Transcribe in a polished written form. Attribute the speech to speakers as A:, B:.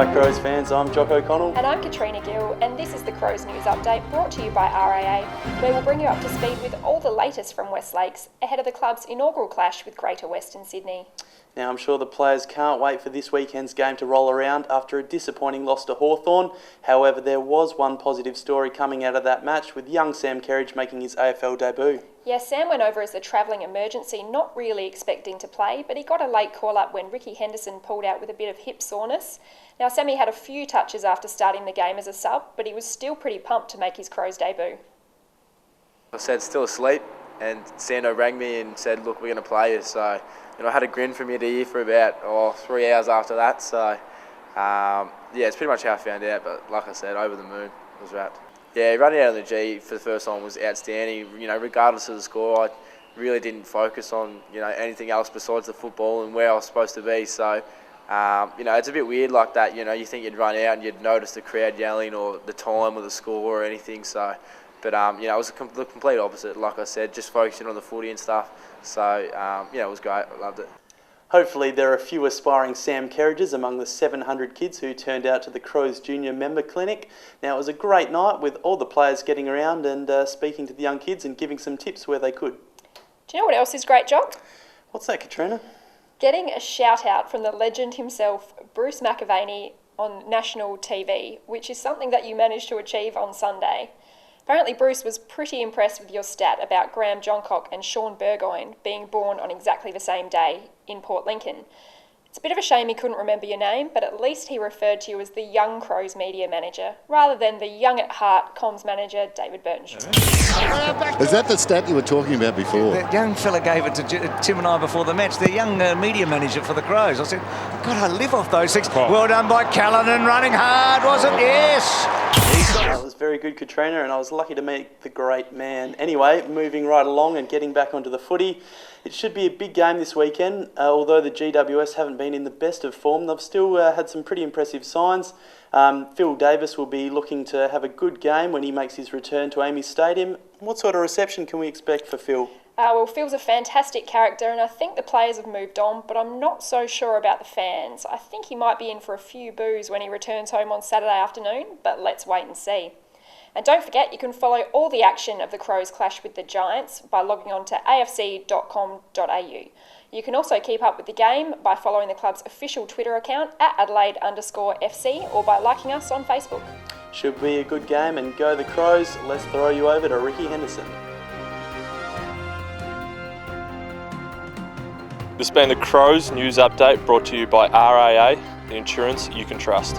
A: G'day Crows fans, I'm Jock O'Connell.
B: And I'm Katrina Gill, and this is the Crows News Update brought to you by RAA, where we'll bring you up to speed with all the latest from West Lakes ahead of the club's inaugural clash with Greater Western Sydney.
A: Now I'm sure the players can't wait for this weekend's game to roll around after a disappointing loss to Hawthorn. However, there was one positive story coming out of that match with young Sam Kerridge making his AFL debut.
B: Yes, Sam went over as the travelling emergency, not really expecting to play, but he got a late call-up when Ricky Henderson pulled out with a bit of hip soreness. Now, Sammy had a few touches after starting the game as a sub, but he was still pretty pumped to make his Crows debut.
C: I said still asleep, and Sando rang me and said, look, we're going to play you. So, I had a grin from ear to ear for about 3 hours after that. So, it's pretty much how I found out, but like I said, over the moon, it was wrapped. Yeah, running out on the G for the first time was outstanding. Regardless of the score, I really didn't focus on anything else besides the football and where I was supposed to be. So, it's a bit weird like that. You think you'd run out and you'd notice the crowd yelling or the time or the score or anything. So, but it was the complete opposite. Like I said, just focusing on the footy and stuff. So, it was great. I loved it.
A: Hopefully there are a few aspiring Sam Kerridges among the 700 kids who turned out to the Crows Junior Member Clinic. Now, it was a great night with all the players getting around and speaking to the young kids and giving some tips where they could.
B: Do you know what else is great, Jock?
A: What's that, Katrina?
B: Getting a shout out from the legend himself, Bruce McAvaney, on national TV, which is something that you managed to achieve on Sunday. Apparently Bruce was pretty impressed with your stat about Graham Johncock and Sean Burgoyne being born on exactly the same day in Port Lincoln. It's a bit of a shame he couldn't remember your name, but at least he referred to you as the Young Crows media manager, rather than the young at heart comms manager, David Burton.
D: Is that the stat you were talking about before?
E: The young fella gave it to Tim and I before the match, the young media manager for the Crows. I said, God, I live off those things. Well done by Callanan, running hard, was it? Yes!
A: That was very good, Katrina, and I was lucky to meet the great man. Anyway, moving right along and getting back onto the footy. It should be a big game this weekend. Although the GWS haven't been in the best of form, they've still had some pretty impressive signs. Phil Davis will be looking to have a good game when he makes his return to Amy's Stadium. What sort of reception can we expect for Phil?
B: Well, Phil's a fantastic character, and I think the players have moved on, but I'm not so sure about the fans. I think he might be in for a few boos when he returns home on Saturday afternoon, but let's wait and see. And don't forget, you can follow all the action of the Crows clash with the Giants by logging on to afc.com.au. You can also keep up with the game by following the club's official Twitter account at Adelaide_FC or by liking us on Facebook.
A: Should be a good game, and go the Crows. Let's throw you over to Ricky Henderson.
F: This has been the Crows News Update brought to you by RAA, the insurance you can trust.